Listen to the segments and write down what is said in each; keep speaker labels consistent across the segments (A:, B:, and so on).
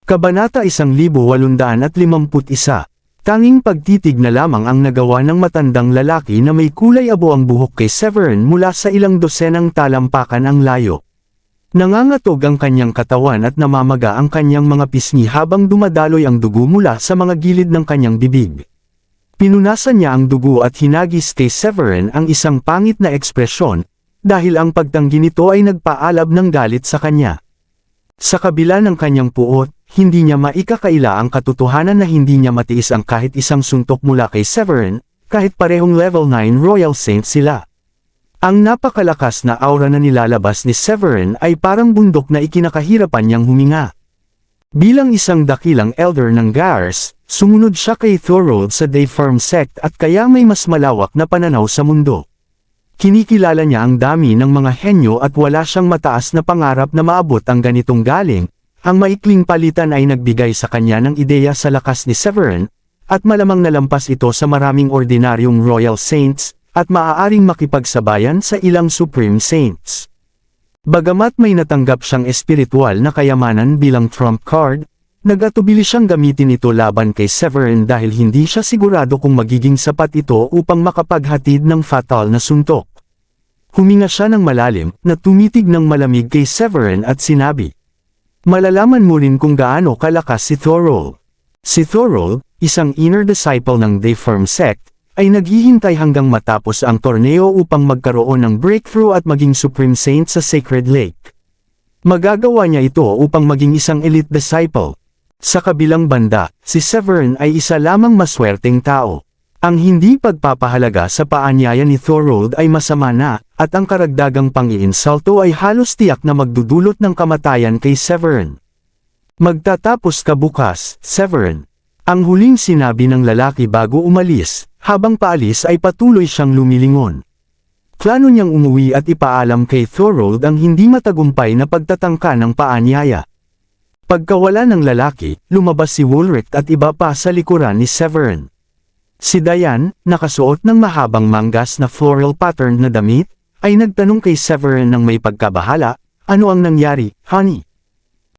A: Kabanata 1851. Tanging pagtitig na lamang ang nagawa ng matandang lalaki na may kulay abo ang buhok kay Severin mula sa ilang dosenang talampakan ang layo. Nangangatog ang kanyang katawan at namamaga ang kanyang mga pisngi habang dumadaloy ang dugo mula sa mga gilid ng kanyang bibig. Pinunasan niya ang dugo at hinagis kay Severin ang isang pangit na ekspresyon, dahil ang pagtanggi nito ay nagpaalab ng galit sa kanya. Sa kabila ng kanyang puot, hindi niya maikakaila ang katotohanan na hindi niya matiis ang kahit isang suntok mula kay Severin, kahit parehong level 9 Royal Saint sila. Ang napakalakas na aura na nilalabas ni Severin ay parang bundok na ikinakahirapan niyang huminga. Bilang isang dakilang elder ng Gars, sumunod siya kay Thorold sa Dayform sect at kaya may mas malawak na pananaw sa mundo. Kinikilala niya ang dami ng mga henyo at wala siyang mataas na pangarap na maabot ang ganitong galing. Ang maikling palitan ay nagbigay sa kanya ng ideya sa lakas ni Severin, at malamang nalampas ito sa maraming ordinaryong Royal Saints, at maaaring makipagsabayan sa ilang Supreme Saints. Bagamat may natanggap siyang espiritual na kayamanan bilang trump card, nag-atubili siyang gamitin ito laban kay Severin dahil hindi siya sigurado kung magiging sapat ito upang makapaghatid ng fatal na suntok. Huminga siya ng malalim, na tumitig ng malamig kay Severin at sinabi, "Malalaman mo rin kung gaano kalakas si Thorold." Si Thorold, isang inner disciple ng Dayform sect, ay naghihintay hanggang matapos ang torneo upang magkaroon ng breakthrough at maging Supreme Saint sa Sacred Lake. Magagawa niya ito upang maging isang elite disciple. Sa kabilang banda, si Severin ay isa lamang maswerteng tao. Ang hindi pagpapahalaga sa paanyaya ni Thorold ay masama na, at ang karagdagang pang-iinsulto ay halos tiyak na magdudulot ng kamatayan kay Severin. "Magtatapos ka bukas, Severin." Ang huling sinabi ng lalaki bago umalis, habang paalis ay patuloy siyang lumilingon. Plano niyang umuwi at ipaalam kay Thorold ang hindi matagumpay na pagtatangka ng paanyaya. Pagkawala ng lalaki, lumabas si Wulrich at iba pa sa likuran ni Severin. Si Diane, nakasuot ng mahabang manggas na floral pattern na damit, ay nagtanong kay Severin ng may pagkabahala, "Ano ang nangyari, honey?"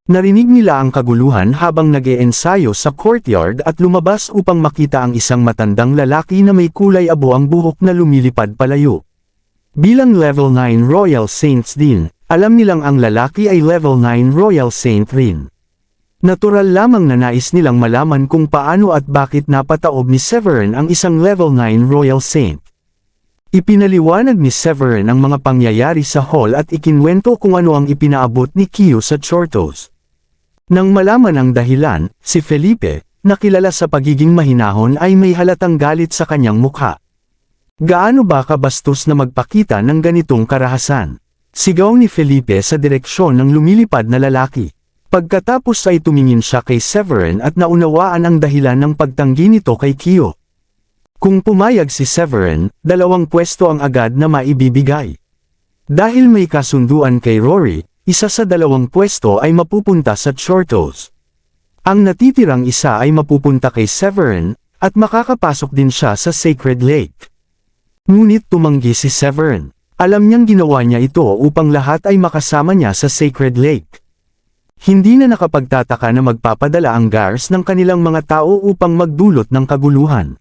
A: Narinig nila ang kaguluhan habang nag-e-ensayo sa courtyard at lumabas upang makita ang isang matandang lalaki na may kulay abo ang buhok na lumilipad palayo. Bilang level 9 Royal Saints din, alam nilang ang lalaki ay level 9 Royal Saint rin. Natural lamang na nais nilang malaman kung paano at bakit napataob ni Severin ang isang level 9 Royal Saint. Ipinaliwanag ni Severin ang mga pangyayari sa hall at ikinwento kung ano ang ipinaabot ni Kyo sa Chortos. Nang malaman ang dahilan, si Felipe, na kilala sa pagiging mahinahon ay may halatang galit sa kanyang mukha. "Gaano ba kabastos na magpakita ng ganitong karahasan?" Sigaw ni Felipe sa direksyon ng lumilipad na lalaki. Pagkatapos ay tumingin siya kay Severin at naunawaan ang dahilan ng pagtanggi nito kay Kyo. Kung pumayag si Severin, 2 pwesto ang agad na maibibigay. Dahil may kasunduan kay Rory, isa sa 2 pwesto ay mapupunta sa Chortos. Ang natitirang isa ay mapupunta kay Severin, at makakapasok din siya sa Sacred Lake. Ngunit tumanggi si Severin. Alam niyang ginawa niya ito upang lahat ay makasama niya sa Sacred Lake. Hindi na nakapagtataka na magpapadala ang Gars ng kanilang mga tao upang magdulot ng kaguluhan.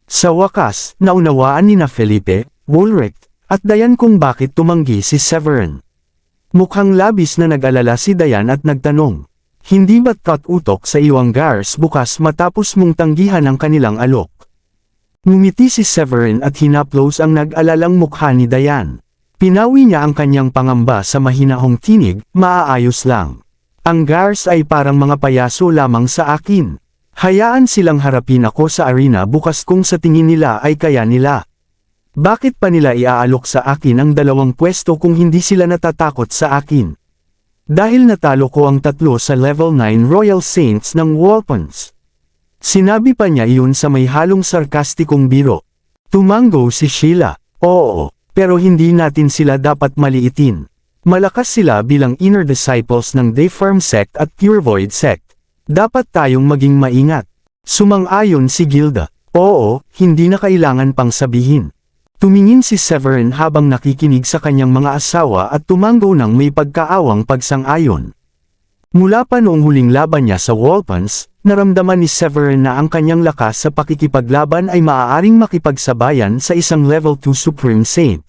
A: Sa wakas, naunawaan ni na Felipe, Wulrich, at Diane kung bakit tumanggi si Severin. Mukhang labis na nag-alala si Diane at nagtanong, "Hindi ba't kat-utok sa iyo ang Gars bukas matapos mong tanggihan ang kanilang alok?" Ngumiti si Severin at hinaplos ang nag-alalang mukha ni Diane. Pinawi niya ang kanyang pangamba sa mahinahong tinig, "Maaayos lang. Ang Gars ay parang mga payaso lamang sa akin. Hayaan silang harapin ako sa arena bukas kung sa tingin nila ay kaya nila. Bakit pa nila iaalok sa akin ang 2 pwesto kung hindi sila natatakot sa akin? Dahil natalo ko ang 3 sa level 9 Royal Saints ng Walpons." Sinabi pa niya iyon sa may halong sarkastikong biro. Tumango si Sheila, "Oo, pero hindi natin sila dapat maliitin. Malakas sila bilang inner disciples ng Dayform sect at Purevoid sect. Dapat tayong maging maingat." Sumang-ayon si Gilda, "Oo, hindi na kailangan pang sabihin." Tumingin si Severin habang nakikinig sa kanyang mga asawa at tumango ng may pagkaawang pagsang-ayon. Mula pa noong huling laban niya sa Wolpans, naramdaman ni Severin na ang kanyang lakas sa pakikipaglaban ay maaaring makipagsabayan sa isang level 2 Supreme Saint.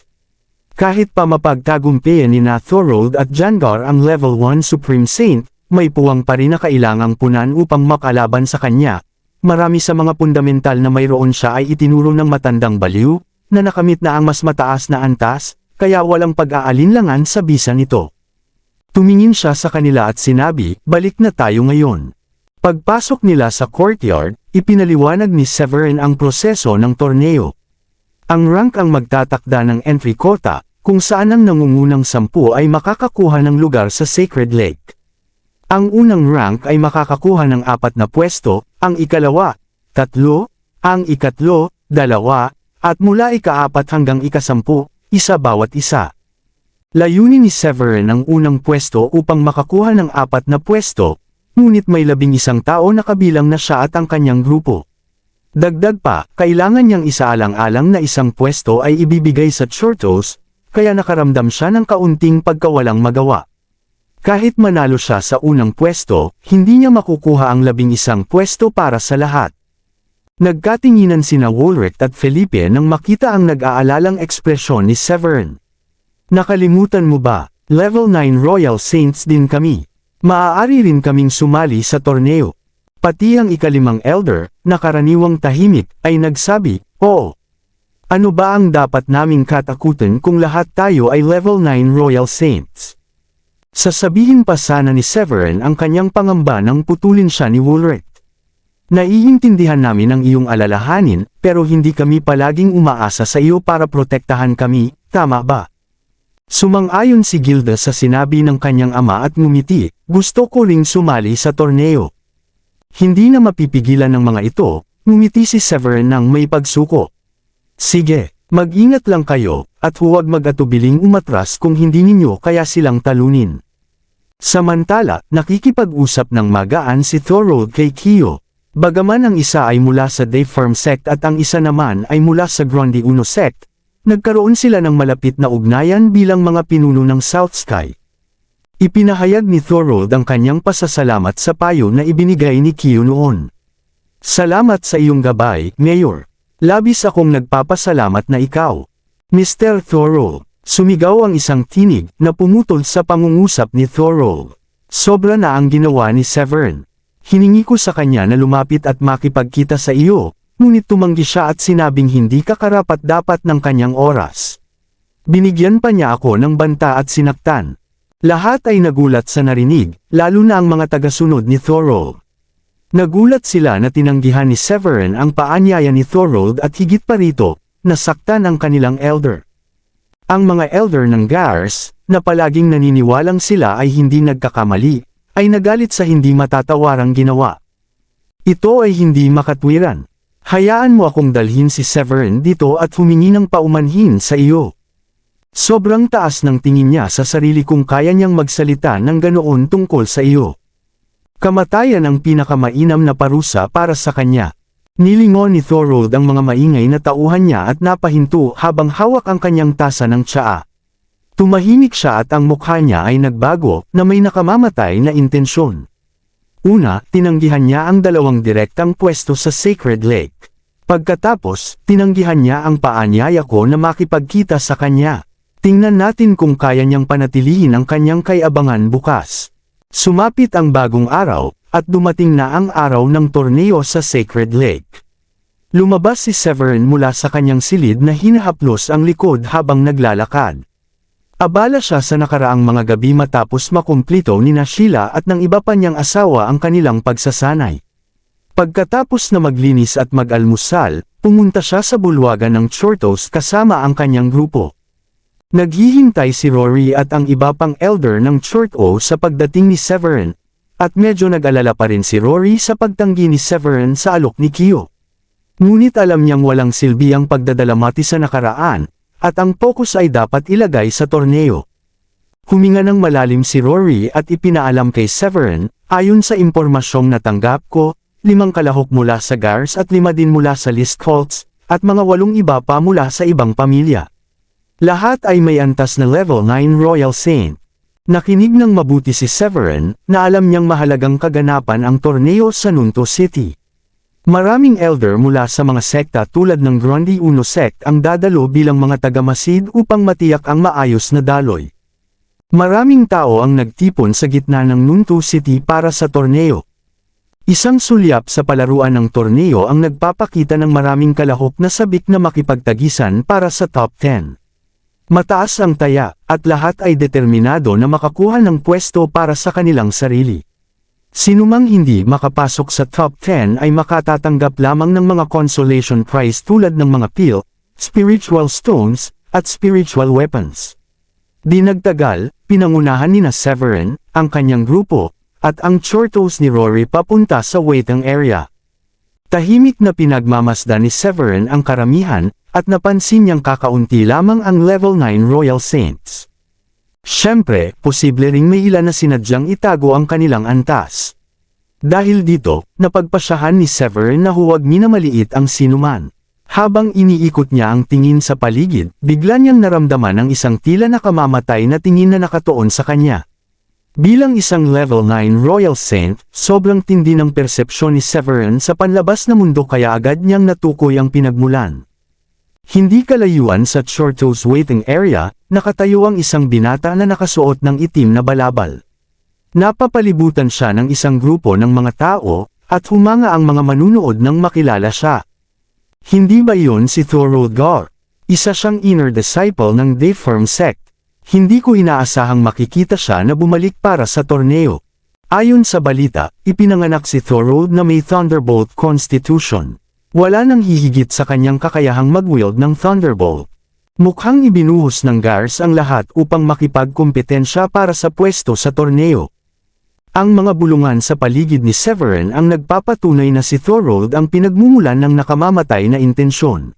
A: Kahit pa mapagtagumpayan ni Thorold at Jangar ang level 1 Supreme Saint, may puwang pa rin na kailangang punan upang makalaban sa kanya. Marami sa mga fundamental na mayroon siya ay itinuro ng matandang baliw, na nakamit na ang mas mataas na antas, kaya walang pag-aalinlangan sa bisa nito. Tumingin siya sa kanila at sinabi, "Balik na tayo ngayon." Pagpasok nila sa courtyard, ipinaliwanag ni Severin ang proseso ng torneo. Ang rank ang magtatakda ng entry quota, kung saan ang nangungunang 10 ay makakakuha ng lugar sa Sacred Lake. Ang unang rank ay makakakuha ng 4 na pwesto, ang ikalawa, 3, ang ikatlo, 2, at mula ika-4 hanggang ika-10, isa bawat isa. Layunin ni Severin ang unang pwesto upang makakuha ng 4 na pwesto, ngunit may 11 tao na kabilang na siya at ang kanyang grupo. Dagdag pa, kailangan niyang isaalang-alang na isang pwesto ay ibibigay sa Chortos, kaya nakaramdam siya ng kaunting pagkawalang magawa. Kahit manalo siya sa unang pwesto, hindi niya makukuha ang 11 pwesto para sa lahat. Nagkatinginan sina Woolrich at Felipe nang makita ang nag-aalalang ekspresyon ni Severin. "Nakalimutan mo ba, level 9 Royal Saints din kami. Maaari rin kaming sumali sa torneo." Pati ang ika-5 elder, na karaniwang tahimik, ay nagsabi, "Oo. Ano ba ang dapat naming katakutan kung lahat tayo ay level 9 Royal Saints?" Sasabihin pa sana ni Severin ang kanyang pangamba nang putulin siya ni Woolrich. "Naiintindihan namin ang iyong alalahanin, pero hindi kami palaging umaasa sa iyo para protektahan kami, tama ba?" Sumang-ayon si Gilda sa sinabi ng kanyang ama at ngumiti, "Gusto ko ring sumali sa torneo." Hindi na mapipigilan ng mga ito, ngumiti si Severin nang may pagsuko. "Sige, mag-ingat lang kayo, at huwag mag-atubiling umatras kung hindi ninyo kaya silang talunin." Samantala, nakikipag-usap ng magaan si Thorold kay Kyo. Bagaman ang isa ay mula sa Dayform Sect at ang isa naman ay mula sa Grundy Uno Sect, nagkaroon sila ng malapit na ugnayan bilang mga pinuno ng South Sky. Ipinahayag ni Thorold ang kanyang pasasalamat sa payo na ibinigay ni Kyo noon. "Salamat sa iyong gabay, Mayor. Labis akong nagpapasalamat na ikaw." "Mr. Thorold," sumigaw ang isang tinig na pumutol sa pangungusap ni Thorold. "Sobra na ang ginawa ni Severin. Hiningi ko sa kanya na lumapit at makipagkita sa iyo, ngunit tumanggi siya at sinabing hindi ka karapat-dapat ng kanyang oras. Binigyan pa niya ako ng banta at sinaktan." Lahat ay nagulat sa narinig, lalo na ang mga tagasunod ni Thorold. Nagulat sila na tinanggihan ni Severin ang paanyaya ni Thorold at higit pa rito, nasaktan ang kanilang elder. Ang mga elder ng Gars, na palaging naniniwalang sila ay hindi nagkakamali, ay nagalit sa hindi matatawarang ginawa. "Ito ay hindi makatwiran. Hayaan mo akong dalhin si Severin dito at humingi ng paumanhin sa iyo." Sobrang taas ng tingin niya sa sarili kung kaya niyang magsalita ng ganoon tungkol sa iyo. Kamatayan ang pinakamainam na parusa para sa kanya. Nilingon ni Thorold ang mga maingay na tauhan niya at napahinto habang hawak ang kanyang tasa ng tsaa. Tumahimik siya at ang mukha niya ay nagbago na may nakamamatay na intensyon. Una, tinanggihan niya ang 2 direktang pwesto sa Sacred Lake. Pagkatapos, tinanggihan niya ang paanyaya ko na makipagkita sa kanya. Tingnan natin kung kaya niyang panatilihin ang kanyang kayabangan bukas. Sumapit ang bagong araw, at dumating na ang araw ng torneo sa Sacred Lake. Lumabas si Severin mula sa kanyang silid na hinahaplos ang likod habang naglalakad. Abala siya sa nakaraang mga gabi matapos makumplito ni Sheila at ng iba pa niyang asawa ang kanilang pagsasanay. Pagkatapos na maglinis at mag-almusal, pumunta siya sa bulwagan ng Chortos kasama ang kanyang grupo. Naghihintay si Rory at ang iba pang elder ng Chorto sa pagdating ni Severin, at medyo nag-alala pa rin si Rory sa pagtanggi ni Severin sa alok ni Kyo. Ngunit alam niyang walang silbi ang pagdadalamati sa nakaraan, at ang focus ay dapat ilagay sa torneo. Huminga ng malalim si Rory at ipinaalam kay Severin, "Ayon sa impormasyong natanggap ko, 5 kalahok mula sa Gars at 5 din mula sa List Cults, at mga 8 iba pa mula sa ibang pamilya. Lahat ay may antas na level 9 Royal Saint. Nakinig ng mabuti si Severin, na alam niyang mahalagang kaganapan ang torneo sa Nunto City. Maraming elder mula sa mga sekta tulad ng Grundy Uno sect ang dadalo bilang mga tagamasid upang matiyak ang maayos na daloy. Maraming tao ang nagtipon sa gitna ng Nunto City para sa torneo. Isang sulyap sa palaruan ng torneo ang nagpapakita ng maraming kalahok na sabik na makipagtagisan para sa top 10. Mataas ang taya, at lahat ay determinado na makakuha ng pwesto para sa kanilang sarili. Sinumang hindi makapasok sa top 10 ay makatatanggap lamang ng mga consolation prize tulad ng mga peel, spiritual stones, at spiritual weapons. Di nagtagal, pinangunahan ni Severin, ang kanyang grupo, at ang Chortos ni Rory papunta sa waiting area. Tahimik na pinagmamasdan ni Severin ang karamihan, at napansin niyang kakaunti lamang ang level 9 Royal Saints. Siyempre, posible ring may ilan na sinadyang itago ang kanilang antas. Dahil dito, napagpasyahan ni Severin na huwag minamaliit ang sinuman. Habang iniikot niya ang tingin sa paligid, bigla niyang naramdaman ang isang tila nakamamatay na tingin na nakatuon sa kanya. Bilang isang level 9 Royal Saint, sobrang tindi ng persepsyon ni Severin sa panlabas na mundo kaya agad niyang natukoy ang pinagmulan. Hindi kalayuan sa Chortos waiting area, nakatayo ang isang binata na nakasuot ng itim na balabal. Napapalibutan siya ng isang grupo ng mga tao, at humanga ang mga manunood nang makilala siya. Hindi ba yun si Thorold Gar? Isa siyang inner disciple ng Dayform sect. Hindi ko inaasahang makikita siya na bumalik para sa torneo. Ayon sa balita, ipinanganak si Thorold na may Thunderbolt Constitution. Wala nang hihigit sa kanyang kakayahang mag-wield ng Thunderbolt. Mukhang ibinuhos ng Gars ang lahat upang makipagkompetensya para sa pwesto sa torneo. Ang mga bulungan sa paligid ni Severin ang nagpapatunay na si Thorold ang pinagmumulan ng nakamamatay na intensyon.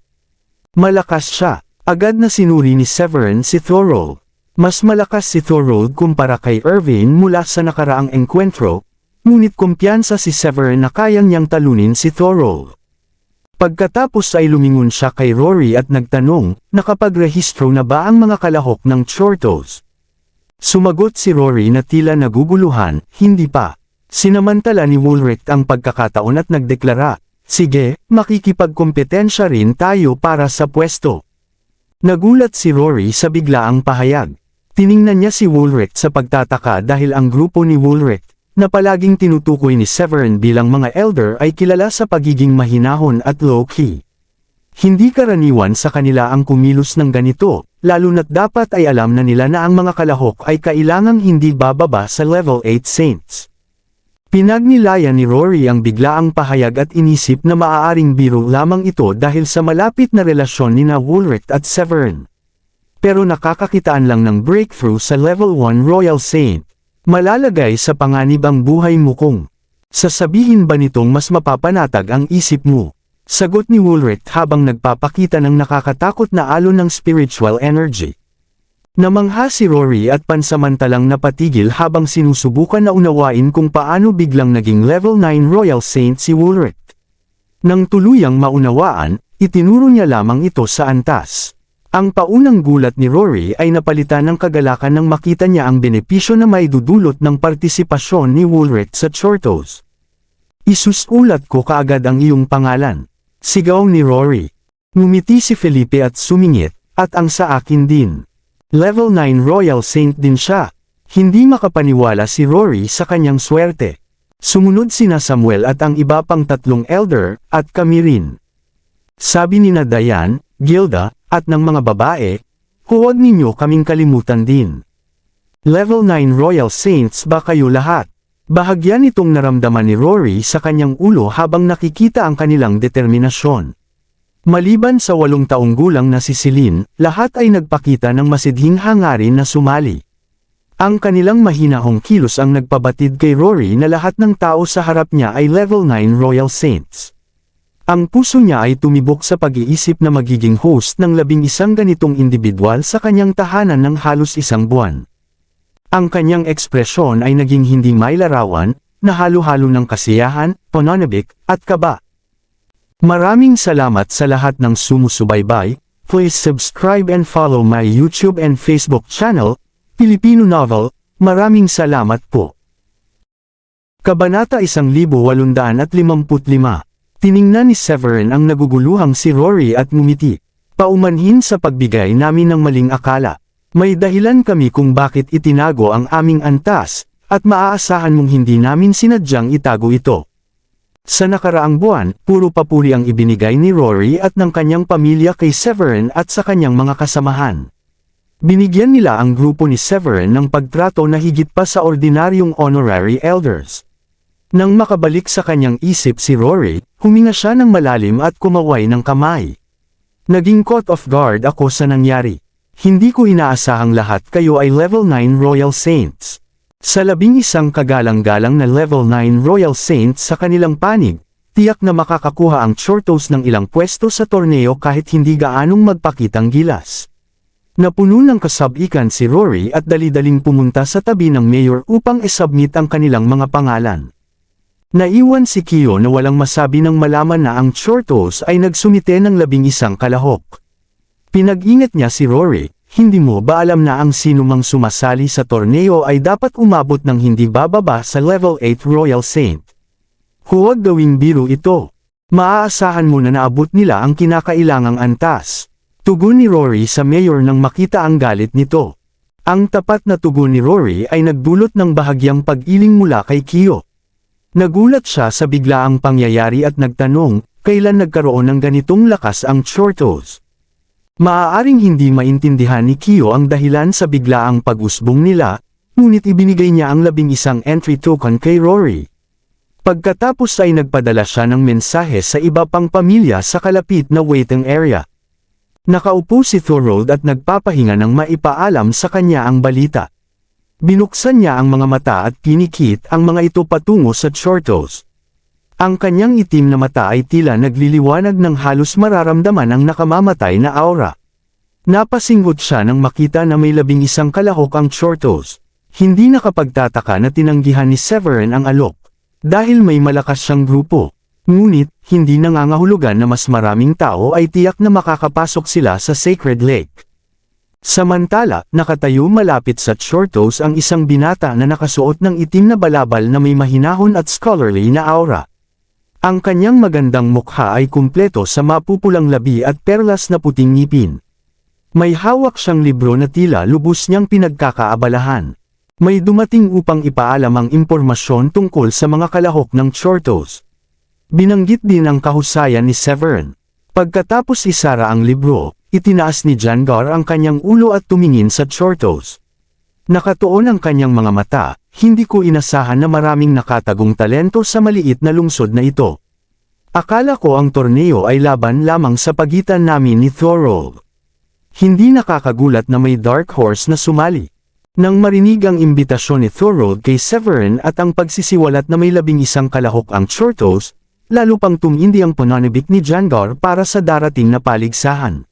A: Malakas siya. Agad na sinuri ni Severin si Thorold. Mas malakas si Thorold kumpara kay Irvine mula sa nakaraang enkwentro, ngunit kumpiyansa si Severin na kayang niyang talunin si Thorold. Pagkatapos ay lumingon siya kay Rory at nagtanong, nakapagrehistro na ba ang mga kalahok ng Chortos? Sumagot si Rory na tila naguguluhan, hindi pa. Sinamantala ni Woolrich ang pagkakataon at nagdeklara, sige, makikipagkompetensya rin tayo para sa pwesto. Nagulat si Rory sa biglaang pahayag. Tiningnan niya si Woolrich sa pagtataka dahil ang grupo ni Woolrich, na palaging tinutukoy ni Severin bilang mga elder ay kilala sa pagiging mahinahon at low-key. Hindi karaniwan sa kanila ang kumilos ng ganito, lalo na't dapat ay alam na nila na ang mga kalahok ay kailangang hindi bababa sa level 8 saints. Pinagnilayan ni Rory ang biglaang pahayag at inisip na maaaring biro lamang ito dahil sa malapit na relasyon nina Woolrich at Severin. Pero nakakakitaan lang ng breakthrough sa level 1 Royal Saint. Malalagay sa panganib ang buhay mo kung sasabihin ba nitong mas mapapanatag ang isip mo? Sagot ni Woolrich habang nagpapakita ng nakakatakot na alon ng spiritual energy. Namangha si Rory at pansamantalang napatigil habang sinusubukan na unawain kung paano biglang naging level 9 Royal Saint si Woolrich. Nang tuluyang maunawaan, itinuro niya lamang ito sa antas. Ang paunang gulat ni Rory ay napalitan ng kagalakan nang makita niya ang benepisyo na may dudulot ng partisipasyon ni Woolrich sa Chortos. Isusulat ko kaagad ang iyong pangalan. Sigaw ni Rory. Ngumiti si Felipe at sumingit, at ang sa akin din. Level 9 Royal Saint din siya. Hindi makapaniwala si Rory sa kanyang swerte. Sumunod sina Samuel at ang iba pang tatlong elder, at kami rin. Sabi ni na Diane, Gilda, at ng mga babae, huwag ninyo kaming kalimutan din. Level 9 Royal Saints ba kayo lahat? Bahagyan itong naramdaman ni Rory sa kanyang ulo habang nakikita ang kanilang determinasyon. Maliban sa 8 taong gulang na si Celine, lahat ay nagpakita ng masidhing hangarin na sumali. Ang kanilang mahinahong kilos ang nagpabatid kay Rory na lahat ng tao sa harap niya ay level 9 Royal Saints. Ang puso niya ay tumibok sa pag-iisip na magiging host ng 11 ganitong individual sa kanyang tahanan ng halos 1 buwan. Ang kanyang ekspresyon ay naging hindi mailarawan, na halo-halo ng kasiyahan, pananabik, at kaba. Maraming salamat sa lahat ng sumusubaybay. Please subscribe and follow my YouTube and Facebook channel, Filipino Novel, Maraming salamat po. Kabanata 1855. Tiningnan ni Severin ang naguguluhang si Rory at ngumiti. Paumanhin sa pagbigay namin ng maling akala. May dahilan kami kung bakit itinago ang aming antas, at maaasahan mong hindi namin sinadyang itago ito. Sa nakaraang buwan, puro papuri ang ibinigay ni Rory at ng kanyang pamilya kay Severin at sa kanyang mga kasamahan. Binigyan nila ang grupo ni Severin ng pagtrato na higit pa sa ordinaryong honorary elders. Nang makabalik sa kanyang isip si Rory, huminga siya ng malalim at kumaway ng kamay. Naging caught off guard ako sa nangyari. Hindi ko inaasahang lahat kayo ay level 9 Royal Saints. Sa 11 kagalang-galang na level 9 Royal Saints sa kanilang panig, tiyak na makakakuha ang Chortos ng ilang pwesto sa torneo kahit hindi gaanong magpakitang gilas. Napuno ng kasab-ikan si Rory at dali-daling pumunta sa tabi ng mayor upang isubmit ang kanilang mga pangalan. Naiwan si Kiyo na walang masabi nang malaman na ang Chortos ay nagsumite ng 11 kalahok. Pinag-ingat niya si Rory, hindi mo ba alam na ang sinumang sumasali sa torneo ay dapat umabot ng hindi bababa sa level 8 Royal Saint? Huwag gawing biro ito. Maaasahan mo na naabot nila ang kinakailangang antas. Tugon ni Rory sa mayor nang makita ang galit nito. Ang tapat na tugon ni Rory ay nagdulot ng bahagyang pag-iling mula kay Kiyo. Nagulat siya sa biglaang pangyayari at nagtanong, kailan nagkaroon ng ganitong lakas ang Chortos? Maaaring hindi maintindihan ni Kiyo ang dahilan sa biglaang pag-usbong nila, ngunit ibinigay niya ang 11 entry token kay Rory. Pagkatapos ay nagpadala siya ng mensahe sa iba pang pamilya sa kalapit na waiting area. Nakaupo si Thorold at nagpapahinga nang maipaalam sa kanya ang balita. Binuksan niya ang mga mata at pinikit ang mga ito patungo sa Chortos. Ang kanyang itim na mata ay tila nagliliwanag ng halos mararamdaman ang nakamamatay na aura. Napasingot siya nang makita na may 11 kalahok ang Chortos. Hindi nakapagtataka na tinanggihan ni Severin ang alok. Dahil may malakas siyang grupo. Ngunit, hindi nangangahulugan na mas maraming tao ay tiyak na makakapasok sila sa Sacred Lake. Samantala, nakatayo malapit sa Chortos ang isang binata na nakasuot ng itim na balabal na may mahinahon at scholarly na aura. Ang kanyang magandang mukha ay kumpleto sa mapupulang labi at perlas na puting ngipin. May hawak siyang libro na tila lubos niyang pinagkakaabalahan. May dumating upang ipaalam ang impormasyon tungkol sa mga kalahok ng Chortos. Binanggit din ang kahusayan ni Severin. Pagkatapos isara ang libro, itinaas ni Jangar ang kanyang ulo at tumingin sa Chortos. Nakatuon ang kanyang mga mata, hindi ko inasahan na maraming nakatagong talento sa maliit na lungsod na ito. Akala ko ang torneo ay laban lamang sa pagitan namin ni Thorold. Hindi nakakagulat na may Dark Horse na sumali. Nang marinig ang imbitasyon ni Thorold kay Severin at ang pagsisiwalat na may 11 kalahok ang Chortos, lalo pang tumindi ang pananabik ni Jangar para sa darating na paligsahan.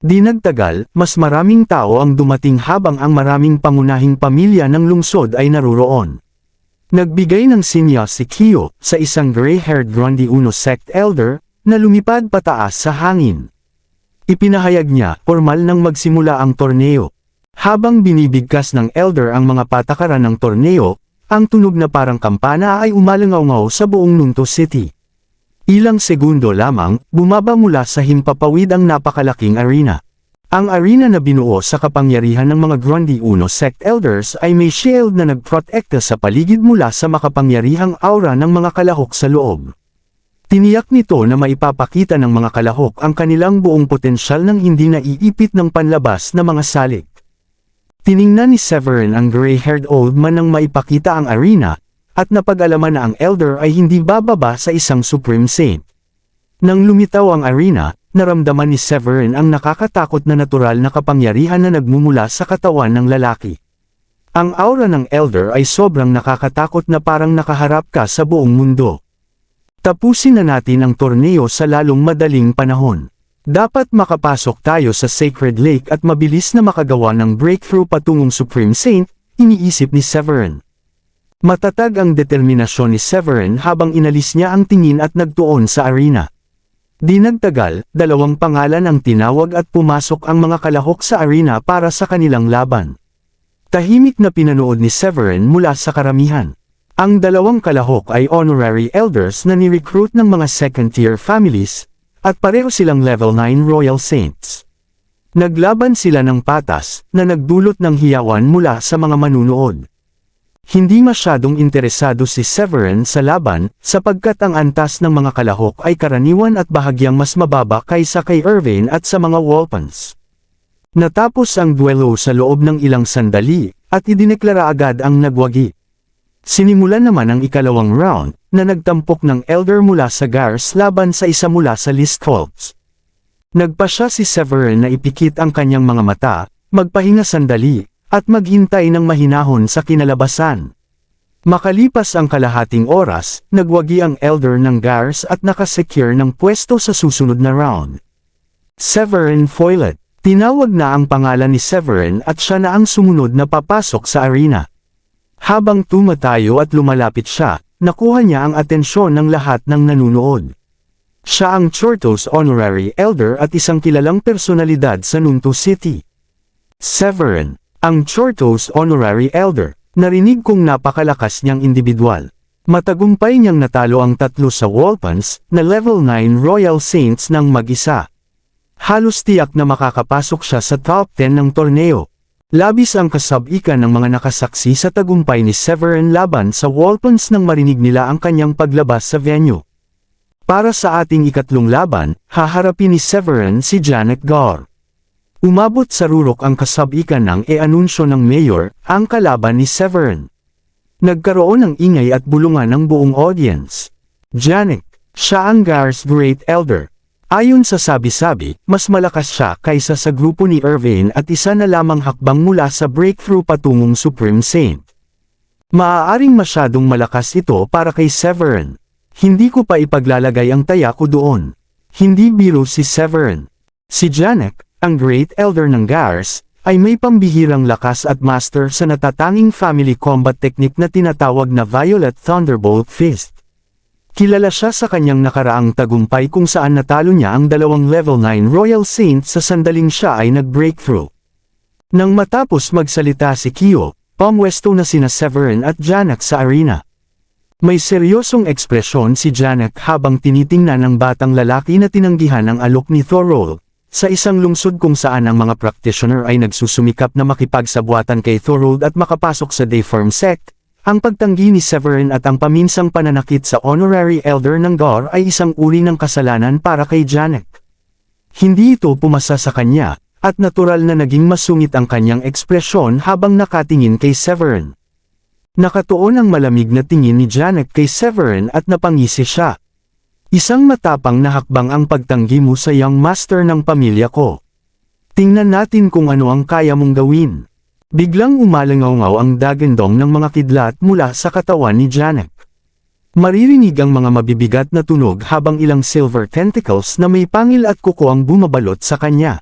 A: Di nagtagal, mas maraming tao ang dumating habang ang maraming pangunahing pamilya ng lungsod ay naruroon. Nagbigay ng sinya si Kiyo sa isang gray-haired Grundy Uno sect elder na lumipad pataas sa hangin. Ipinahayag niya, formal nang magsimula ang torneo. Habang binibigkas ng elder ang mga patakaran ng torneo, ang tunog na parang kampana ay umalangaw-ngaw sa buong Nunto City. Ilang segundo lamang, bumaba mula sa himpapawid ang napakalaking arena. Ang arena na binuo sa kapangyarihan ng mga Grundy Uno sect elders ay may shield na nagprotekta sa paligid mula sa makapangyarihang aura ng mga kalahok sa loob. Tiniyak nito na maipapakita ng mga kalahok ang kanilang buong potensyal ng hindi naiipit ng panlabas na mga salik. Tiningnan ni Severin ang gray-haired old man nang maipakita ang arena, at napag-alaman na ang elder ay hindi bababa sa isang Supreme Saint. Nang lumitaw ang arena, naramdaman ni Severin ang nakakatakot na natural na kapangyarihan na nagmumula sa katawan ng lalaki. Ang aura ng elder ay sobrang nakakatakot na parang nakaharap ka sa buong mundo. Tapusin na natin ang torneo sa lalong madaling panahon. Dapat makapasok tayo sa Sacred Lake at mabilis na makagawa ng breakthrough patungong Supreme Saint, iniisip ni Severin. Matatag ang determinasyon ni Severin habang inalis niya ang tingin at nagtuon sa arena. Di nagtagal, 2 pangalan ang tinawag at pumasok ang mga kalahok sa arena para sa kanilang laban. Tahimik na pinanood ni Severin mula sa karamihan. Ang dalawang kalahok ay honorary elders na ni-recruit ng mga second-tier families, at pareho silang level 9 Royal Saints. Naglaban sila ng patas, na nagdulot ng hiyawan mula sa mga manunood. Hindi masyadong interesado si Severin sa laban, sapagkat ang antas ng mga kalahok ay karaniwan at bahagyang mas mababa kaysa kay Irvine at sa mga Wolpans. Natapos ang duelo sa loob ng ilang sandali, at idineklara agad ang nagwagi. Sinimulan naman ang ikalawang round, na nagtampok ng elder mula sa Gars laban sa isa mula sa List Colts. Nagpasya si Severin na ipikit ang kanyang mga mata, magpahinga sandali, at maghintay ng mahinahon sa kinalabasan. Makalipas ang kalahating oras, nagwagi ang elder ng Gars at nakasecure ng pwesto sa susunod na round. Severin Foilet. Tinawag na ang pangalan ni Severin at siya na ang sumunod na papasok sa arena. Habang tumatayo at lumalapit siya, nakuha niya ang atensyon ng lahat ng nanunood. Siya ang Chortos Honorary Elder at isang kilalang personalidad sa Nunto City. Severin, ang Chortos Honorary Elder, narinig kong napakalakas niyang individual. Matagumpay niyang natalo ang tatlo sa Wolpans, na level 9 Royal Saints ng mag-isa. Halos tiyak na makakapasok siya sa top 10 ng torneo. Labis ang kasab-ikan ng mga nakasaksi sa tagumpay ni Severin laban sa Wolpans nang marinig nila ang kanyang paglabas sa venue. Para sa ating ikatlong laban, haharapin ni Severin si Janet Gar. Umabot sa rurok ang kasab-ikan ng anunsyo ng mayor, ang kalaban ni Severin. Nagkaroon ng ingay at bulungan ng buong audience. Janet, siya ang Gar's Great Elder. Ayon sa sabi-sabi, mas malakas siya kaysa sa grupo ni Irvine at isa na lamang hakbang mula sa breakthrough patungong Supreme Saint. Maaaring masyadong malakas ito para kay Severin. Hindi ko pa ipaglalagay ang taya ko doon. Hindi biro si Severin. Si Janek, ang Great Elder ng Gars, ay may pambihirang lakas at master sa natatanging family combat technique na tinatawag na Violet Thunderbolt Fist. Kilala siya sa kanyang nakaraang tagumpay kung saan natalo niya ang dalawang level 9 Royal Saints sa sandaling siya ay nag-breakthrough. Nang matapos magsalita si Kyo, pumwesto na sina Severin at Janek sa arena. May seryosong ekspresyon si Janek habang tinitingnan ng batang lalaki na tinanggihan ang alok ni Thorol, sa isang lungsod kung saan ang mga practitioner ay nagsusumikap na makipagsabwatan kay Thorol at makapasok sa Dayform Sect. Ang pagtanggi ni Severin at ang paminsang pananakit sa honorary elder ng Gar ay isang uri ng kasalanan para kay Janek. Hindi ito pumasa sa kanya, at natural na naging masungit ang kanyang ekspresyon habang nakatingin kay Severin. Nakatuon ang malamig na tingin ni Janek kay Severin at napangisi siya. Isang matapang na hakbang ang pagtanggi mo sa young master ng pamilya ko. Tingnan natin kung ano ang kaya mong gawin. Biglang umalangaw ang dagandong ng mga kidlat mula sa katawan ni Janek. Maririnig ang mga mabibigat na tunog habang ilang silver tentacles na may pangil at kuko ang bumabalot sa kanya.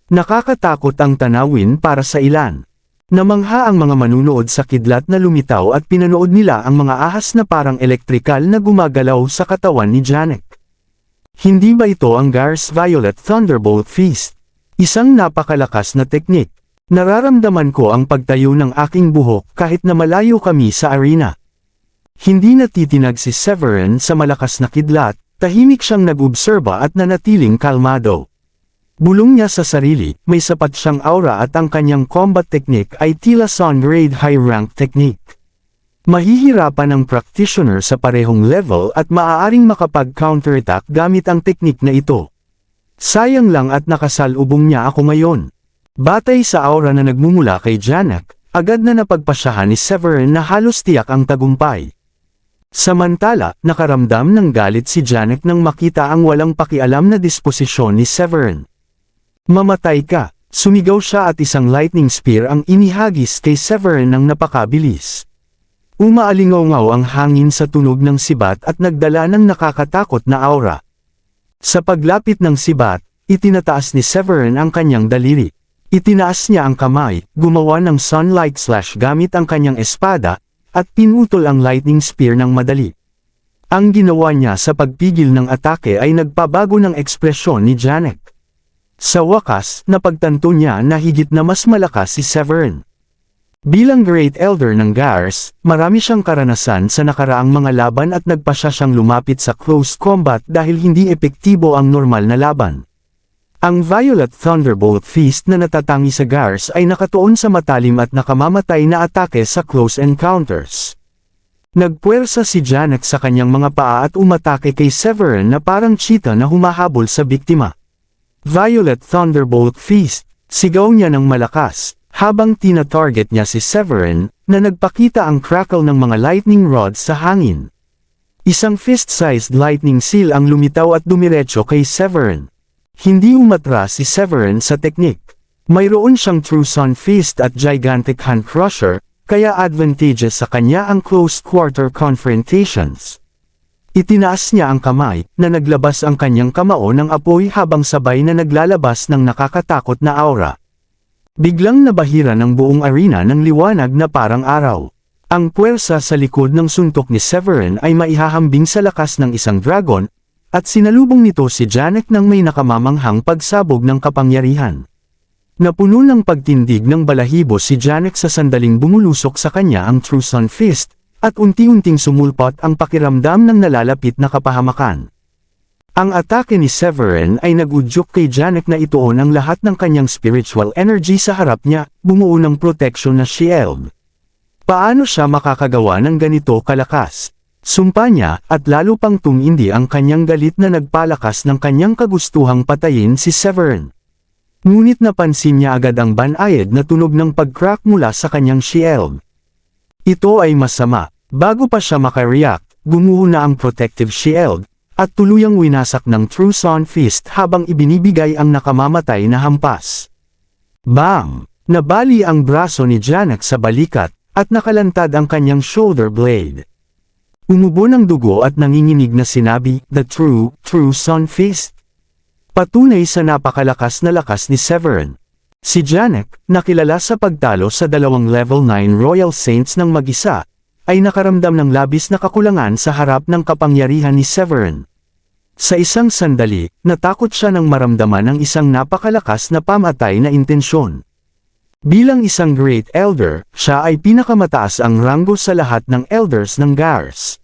A: Nakakatakot ang tanawin para sa ilan. Namangha ang mga manunood sa kidlat na lumitaw at pinanood nila ang mga ahas na parang elektrikal na gumagalaw sa katawan ni Janek. Hindi ba ito ang Gar's Violet Thunderbolt Fist? Isang napakalakas na teknik. Nararamdaman ko ang pagtayo ng aking buhok kahit na malayo kami sa arena. Hindi natitinag si Severin sa malakas na kidlat, tahimik siyang nag-obserba at nanatiling kalmado. Bulong niya sa sarili, may sapat siyang aura at ang kanyang combat technique ay tila Sun Grade High Rank technique. Mahihirapan ang practitioner sa parehong level at maaaring makapag-counterattack gamit ang teknik na ito. Sayang lang at nakasalubong niya ako ngayon. Batay sa aura na nagmumula kay Janek, agad na napagpasyahan ni Severin na halos tiyak ang tagumpay. Samantala, nakaramdam ng galit si Janek nang makita ang walang pakialam na disposisyon ni Severin. Mamatay ka, sumigaw siya at isang lightning spear ang inihagis kay Severin ng napakabilis. Umaalingaw ang hangin sa tunog ng sibat at nagdala ng nakakatakot na aura. Sa paglapit ng sibat, itinataas ni Severin ang kanyang daliri. Itinaas niya ang kamay, gumawa ng sunlight slash gamit ang kanyang espada, at pinutol ang lightning spear ng madali. Ang ginawa niya sa pagpigil ng atake ay nagpabago ng ekspresyon ni Janek. Sa wakas, napagtanto niya na higit na mas malakas si Severin. Bilang Great Elder ng Gars, marami siyang karanasan sa nakaraang mga laban at nagpasya siyang lumapit sa close combat dahil hindi epektibo ang normal na laban. Ang Violet Thunderbolt Fist na natatangi sa Gars ay nakatuon sa matalim at nakamamatay na atake sa close encounters. Nagpuwersa si Janek sa kanyang mga paa at umatake kay Severin na parang cheetah na humahabol sa biktima. Violet Thunderbolt Fist, sigaw niya ng malakas, habang tina-target niya si Severin, na nagpakita ang crackle ng mga lightning rods sa hangin. Isang fist-sized lightning seal ang lumitaw at dumiretso kay Severin. Hindi umatras si Severin sa teknik. Mayroon siyang True Sun Fist at Gigantic Hand Crusher, kaya advantageous sa kanya ang close-quarter confrontations. Itinaas niya ang kamay, na naglabas ang kanyang kamao ng apoy habang sabay na naglalabas ng nakakatakot na aura. Biglang nabahira ng buong arena ng liwanag na parang araw. Ang puwersa sa likod ng suntok ni Severin ay maihahambing sa lakas ng isang dragon, at sinalubong nito si Janek ng may nakamamanghang pagsabog ng kapangyarihan. Napuno ng pagtindig ng balahibo si Janek sa sandaling bumulusok sa kanya ang True Sun Fist, at unti-unting sumulpot ang pakiramdam ng nalalapit na kapahamakan. Ang atake ni Severin ay nag-udyok kay Janek na ituon ang lahat ng kanyang spiritual energy sa harap niya, bumuo ng protection na shield. Paano siya makakagawa ng ganito kalakas? Sumpa niya, at lalo pang tumindi ang kanyang galit na nagpalakas ng kanyang kagustuhang patayin si Severin. Ngunit napansin niya agad ang banayad na tunog ng pag-crack mula sa kanyang shield. Ito ay masama. Bago pa siya makareact, gumuho na ang protective shield, at tuluyang winasak ng True Sun Fist habang ibinibigay ang nakamamatay na hampas. Bam! Nabali ang braso ni Janek sa balikat, at nakalantad ang kanyang shoulder blade. Umubo ng dugo at nanginginig na sinabi, "The True Sun Fist." Patunay sa napakalakas na lakas ni Severin. Si Janek, nakilala sa pagtalo sa dalawang level 9 Royal Saints ng mag-isa, ay nakaramdam ng labis na kakulangan sa harap ng kapangyarihan ni Severin. Sa isang sandali, natakot siya nang maramdaman ang isang napakalakas na pamatay na intensyon. Bilang isang Great Elder, siya ay pinakamataas ang ranggo sa lahat ng Elders ng Gars.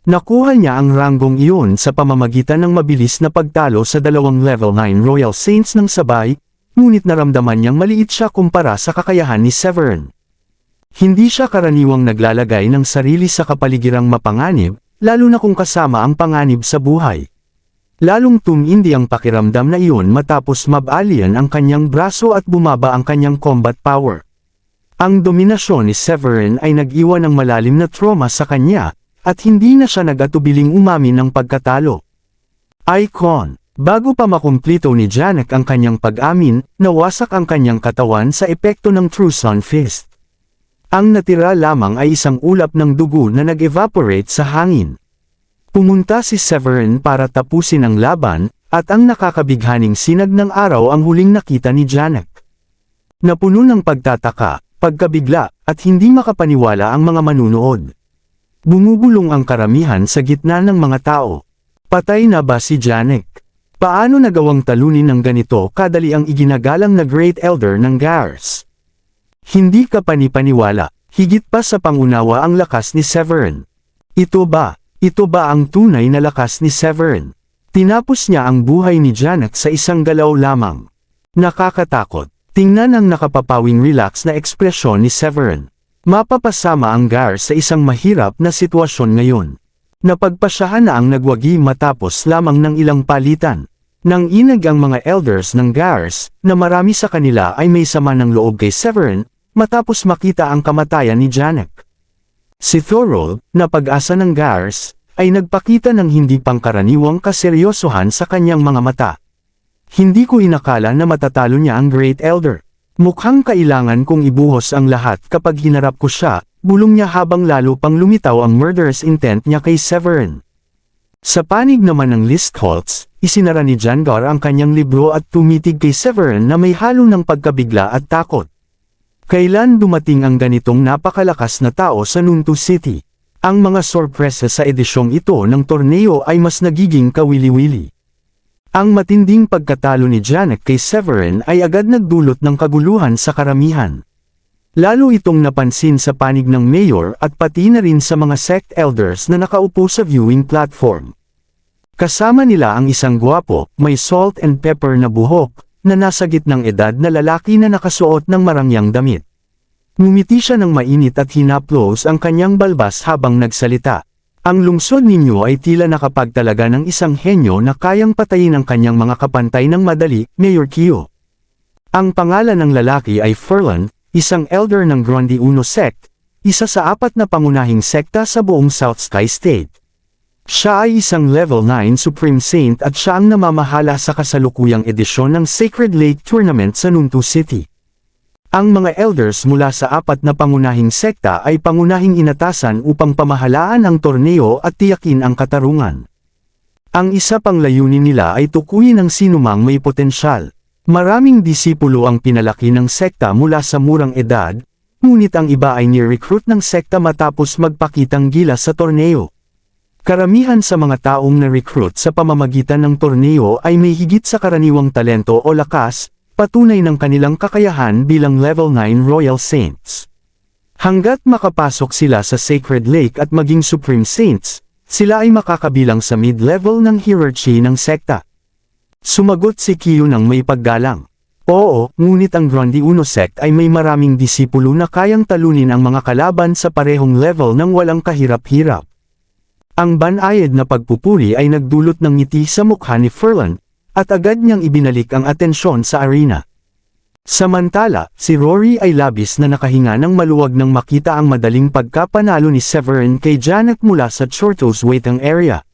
A: Nakuha niya ang ranggong iyon sa pamamagitan ng mabilis na pagtalo sa dalawang level 9 Royal Saints ng sabay, ngunit naramdaman niyang maliit siya kumpara sa kakayahan ni Severin. Hindi siya karaniwang naglalagay ng sarili sa kapaligirang mapanganib, lalo na kung kasama ang panganib sa buhay. Lalong tumindi ang pakiramdam na iyon matapos mabalian ang kanyang braso at bumaba ang kanyang combat power. Ang dominasyon ni Severin ay nag-iwan ng malalim na trauma sa kanya, at hindi na siya nag-atubiling umamin ng pagkatalo. Icon. Bago pa makumplito ni Janek ang kanyang pag-amin, nawasak ang kanyang katawan sa epekto ng True Sun Fist. Ang natira lamang ay isang ulap ng dugo na nag-evaporate sa hangin. Pumunta si Severin para tapusin ang laban, at ang nakakabighaning sinag ng araw ang huling nakita ni Janek. Napuno ng pagtataka, pagkabigla, at hindi makapaniwala ang mga manunood. Bumubulong ang karamihan sa gitna ng mga tao. Patay na ba si Janek? Paano nagawang talunin ng ganito kadali ang iginagalang na Great Elder ng Gars? Hindi ka panipaniwala, higit pa sa pangunawa ang lakas ni Severin. Ito ba ang tunay na lakas ni Severin? Tinapos niya ang buhay ni Janek sa isang galaw lamang. Nakakatakot. Tingnan ang nakapapawing relax na ekspresyon ni Severin. Mapapasama ang Gars sa isang mahirap na sitwasyon ngayon. Napagpasyahan na ang nagwagi matapos lamang ng ilang palitan. Nang inag ang mga elders ng Gars, na marami sa kanila ay may sama ng loob kay Severin, matapos makita ang kamatayan ni Janek. Si Thorold, na pag-asa ng Gars, ay nagpakita ng hindi pangkaraniwang kaseryosohan sa kanyang mga mata. Hindi ko inakala na matatalo niya ang Great Elder. Mukhang kailangan kong ibuhos ang lahat kapag hinarap ko siya, bulong niya habang lalo pang lumitaw ang murderous intent niya kay Severin. Sa panig naman ng Listholtz, isinara ni Jangar ang kanyang libro at tumitig kay Severin na may halo ng pagkabigla at takot. Kailan dumating ang ganitong napakalakas na tao sa Nuntu City? Ang mga sorpresa sa edisyong ito ng torneo ay mas nagiging kawili-wili. Ang matinding pagkatalo ni Janek kay Severin ay agad nagdulot ng kaguluhan sa karamihan. Lalo itong napansin sa panig ng mayor at pati na rin sa mga sect elders na nakaupo sa viewing platform. Kasama nila ang isang gwapo, may salt and pepper na buhok, na nasa gitnang edad na lalaki na nakasuot ng marangyang damit. Ngumiti siya ng mainit at hinaplos ang kanyang balbas habang nagsalita. Ang lungsod ninyo ay tila nakapagtalaga ng isang henyo na kayang patayin ang kanyang mga kapantay ng madali, Mayor Kyo. Ang pangalan ng lalaki ay Furlan, isang elder ng Gronde Uno sect, isa sa 4 na pangunahing sekta sa buong South Sky State. Siya ay isang level 9 Supreme Saint at siya ang namamahala sa kasalukuyang edisyon ng Sacred Lake Tournament sa Nuntu City. Ang mga elders mula sa 4 na pangunahing sekta ay pangunahing inatasan upang pamahalaan ang torneo at tiyakin ang katarungan. Ang isa pang layunin nila ay tukuyin ang sinumang may potensyal. Maraming disipulo ang pinalaki ng sekta mula sa murang edad, ngunit ang iba ay ni-recruit ng sekta matapos magpakitang gilas sa torneo. Karamihan sa mga taong na-recruit sa pamamagitan ng torneo ay may higit sa karaniwang talento o lakas, patunay ng kanilang kakayahan bilang level 9 Royal Saints. Hanggat makapasok sila sa Sacred Lake at maging Supreme Saints, sila ay makakabilang sa mid-level ng hierarchy ng sekta. Sumagot si Kyo ng may paggalang. Oo, ngunit ang Gronde Uno sect ay may maraming disipulo na kayang talunin ang mga kalaban sa parehong level ng walang kahirap-hirap. Ang banayad na pagpupuri ay nagdulot ng ngiti sa mukha ni Furlan, at agad niyang ibinalik ang atensyon sa arena. Samantala, si Rory ay labis na nakahinga ng maluwag nang makita ang madaling pagkapanalo ni Severin kay Janek mula sa Chortos waiting area.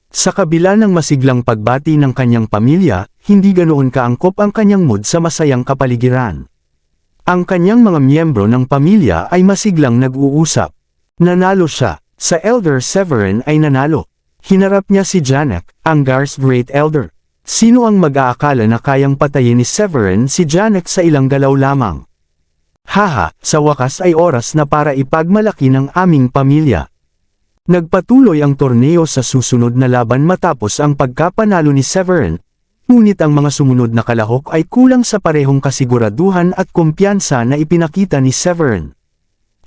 A: Sa kabila ng masiglang pagbati ng kanyang pamilya, hindi ganoon kaangkop ang kanyang mood sa masayang kapaligiran. Ang kanyang mga miyembro ng pamilya ay masiglang nag-uusap. Nanalo siya. Sa Elder Severin ay nanalo. Hinarap niya si Janek, ang Gar's Great Elder. Sino ang mag-aakala na kayang patayin ni Severin si Janek sa ilang galaw lamang? Haha, sa wakas ay oras na para ipagmalaki ng aming pamilya. Nagpatuloy ang torneo sa susunod na laban matapos ang pagkapanalo ni Severin, ngunit ang mga sumunod na kalahok ay kulang sa parehong kasiguraduhan at kumpiyansa na ipinakita ni Severin.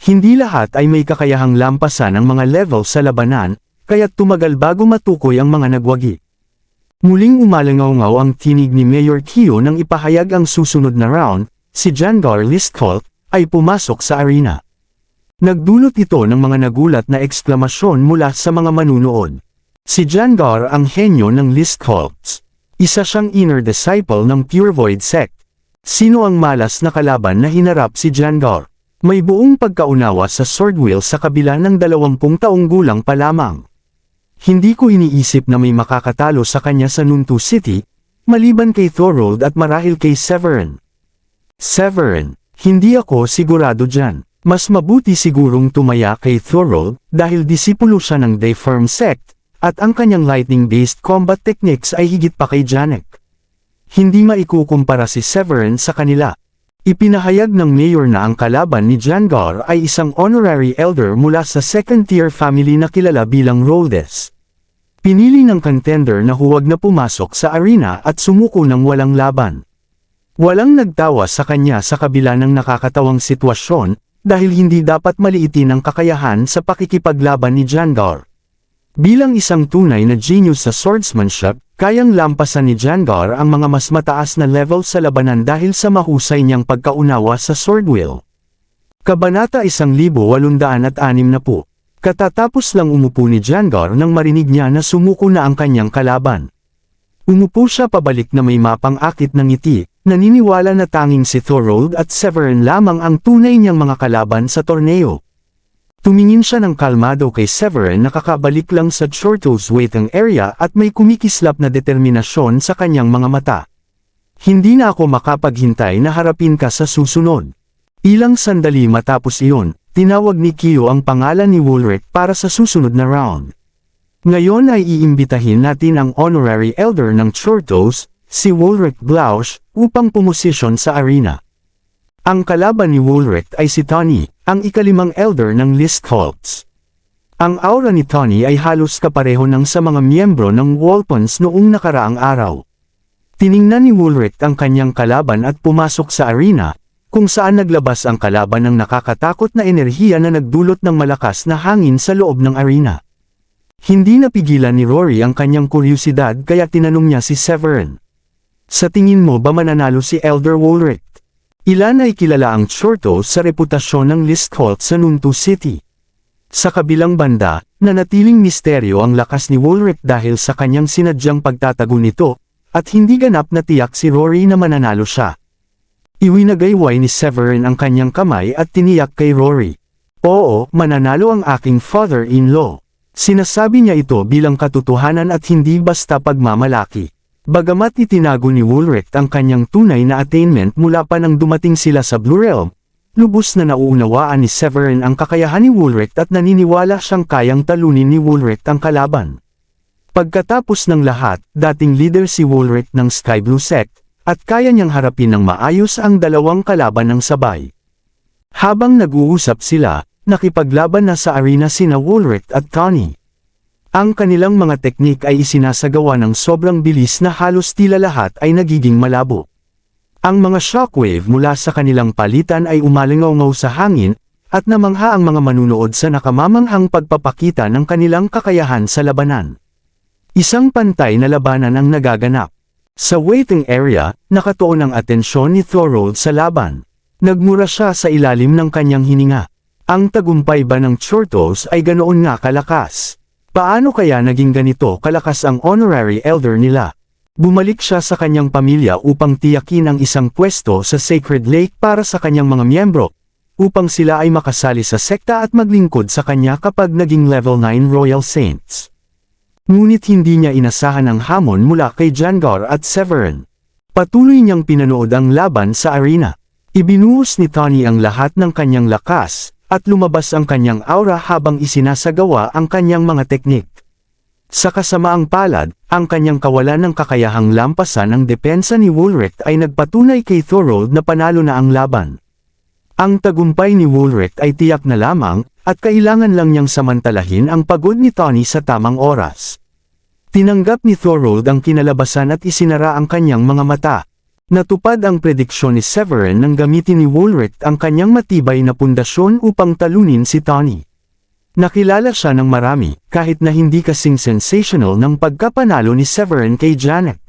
A: Hindi lahat ay may kakayahang lampasan ang mga level sa labanan, kaya't tumagal bago matukoy ang mga nagwagi. Muling umalangaw-ngaw ang tinig ni Mayor Kyo nang ipahayag ang susunod na round, si Jangar Listcolt ay pumasok sa arena. Nagdulot ito ng mga nagulat na eksklamasyon mula sa mga manunood. Si Jangar ang henyo ng Listcolts. Isa siyang inner disciple ng Pure Void sect. Sino ang malas na kalaban na hinarap si Jangar? May buong pagkaunawa sa Swordwheel sa kabila ng 20 taong gulang pa lamang. Hindi ko iniisip na may makakatalo sa kanya sa Nuntu City, maliban kay Thorold at marahil kay Severin. Severin, hindi ako sigurado dyan. Mas mabuti sigurong tumaya kay Thorold, dahil disipulo siya ng Dayform sect, at ang kanyang lightning-based combat techniques ay higit pa kay Janek. Hindi maikukumpara si Severin sa kanila. Ipinahayag ng mayor na ang kalaban ni Jangar ay isang honorary elder mula sa second-tier family na kilala bilang Roldes. Pinili ng contender na huwag na pumasok sa arena at sumuko ng walang laban. Walang nagtawa sa kanya sa kabila ng nakakatawang sitwasyon, dahil hindi dapat maliitin ang kakayahan sa pakikipaglaban ni Jangar. Bilang isang tunay na genius sa swordsmanship, kayang lampasan ni Jangar ang mga mas mataas na level sa labanan dahil sa mahusay niyang pagkaunawa sa Swordwheel. Kabanata 1860. Katatapos lang umupo ni Jangar nang marinig niya na sumuko na ang kanyang kalaban. Umupo siya pabalik na may mapang-akit ng ngiti, naniniwala na tanging si Thorold at Severin lamang ang tunay niyang mga kalaban sa torneo. Tumingin siya ng kalmado kay Severin na kakabalik lang sa Chortos waiting area at may kumikislap na determinasyon sa kanyang mga mata. Hindi na ako makapaghintay na harapin ka sa susunod. Ilang sandali matapos iyon, tinawag ni Kyo ang pangalan ni Woolrich para sa susunod na round. Ngayon ay iimbitahin natin ang honorary elder ng Chortos, si Woolrich Blausch, upang pumosisyon sa arena. Ang kalaban ni Woolrich ay si Tony, ang ikalimang elder ng Listcolts. Ang aura ni Tony ay halos kapareho ng sa mga miyembro ng Wolpons noong nakaraang araw. Tiningnan ni Woolrich ang kanyang kalaban at pumasok sa arena, kung saan naglabas ang kalaban ng nakakatakot na enerhiya na nagdulot ng malakas na hangin sa loob ng arena. Hindi napigilan ni Rory ang kanyang kuryosidad kaya tinanong niya si Severin. Sa tingin mo ba mananalo si Elder Woolrich? Ilan ay kilala ang Chorto sa reputasyon ng Listholt sa Nuntu City. Sa kabilang banda, nanatiling misteryo ang lakas ni Woolrich dahil sa kanyang sinadyang pagtatago nito, at hindi ganap na tiyak si Rory na mananalo siya. Iwinagayway ni Severin ang kanyang kamay at tiniyak kay Rory. Oo, mananalo ang aking father-in-law. Sinasabi niya ito bilang katotohanan at hindi basta pagmamalaki. Bagamat itinago ni Woolrich ang kanyang tunay na attainment mula pa nang dumating sila sa Blue Realm, lubos na nauunawaan ni Severin ang kakayahan ni Woolrich at naniniwala siyang kayang talunin ni Woolrich ang kalaban. Pagkatapos ng lahat, dating leader si Woolrich ng Sky Blue Sect, at kaya niyang harapin ng maayos ang dalawang kalaban ng sabay. Habang nag-uusap sila, nakipaglaban na sa arena sina Woolrich at Connie. Ang kanilang mga teknik ay isinasagawa ng sobrang bilis na halos tila lahat ay nagiging malabo. Ang mga shockwave mula sa kanilang palitan ay umalingaw sa hangin, at namangha ang mga manunood sa nakamamanghang pagpapakita ng kanilang kakayahan sa labanan. Isang pantay na labanan ang nagaganap. Sa waiting area, nakatuon ang atensyon ni Thorold sa laban. Nagmura siya sa ilalim ng kanyang hininga. Ang tagumpay ba ng Chortos ay ganoon nga kalakas? Paano kaya naging ganito kalakas ang honorary elder nila? Bumalik siya sa kanyang pamilya upang tiyakin ang isang pwesto sa Sacred Lake para sa kanyang mga miyembro, upang sila ay makasali sa sekta at maglingkod sa kanya kapag naging level 9 Royal Saints. Ngunit hindi niya inasahan ang hamon mula kay Jangar at Severin. Patuloy niyang pinanood ang laban sa arena. Ibinuhos ni Tony ang lahat ng kanyang lakas, at lumabas ang kanyang aura habang isinasagawa ang kanyang mga teknik. Sa kasamaang palad, ang kanyang kawalan ng kakayahang lampasan ang depensa ni Woolrich ay nagpatunay kay Thorold na panalo na ang laban. Ang tagumpay ni Woolrich ay tiyak na lamang, at kailangan lang niyang samantalahin ang pagod ni Tony sa tamang oras. Tinanggap ni Thorold ang kinalabasan at isinara ang kanyang mga mata. Natupad ang prediksyon ni Severin nang gamitin ni Woolrich ang kanyang matibay na pundasyon upang talunin si Tony. Nakilala siya ng marami, kahit na hindi kasing sensational ng pagkapanalo ni Severin kay Janek.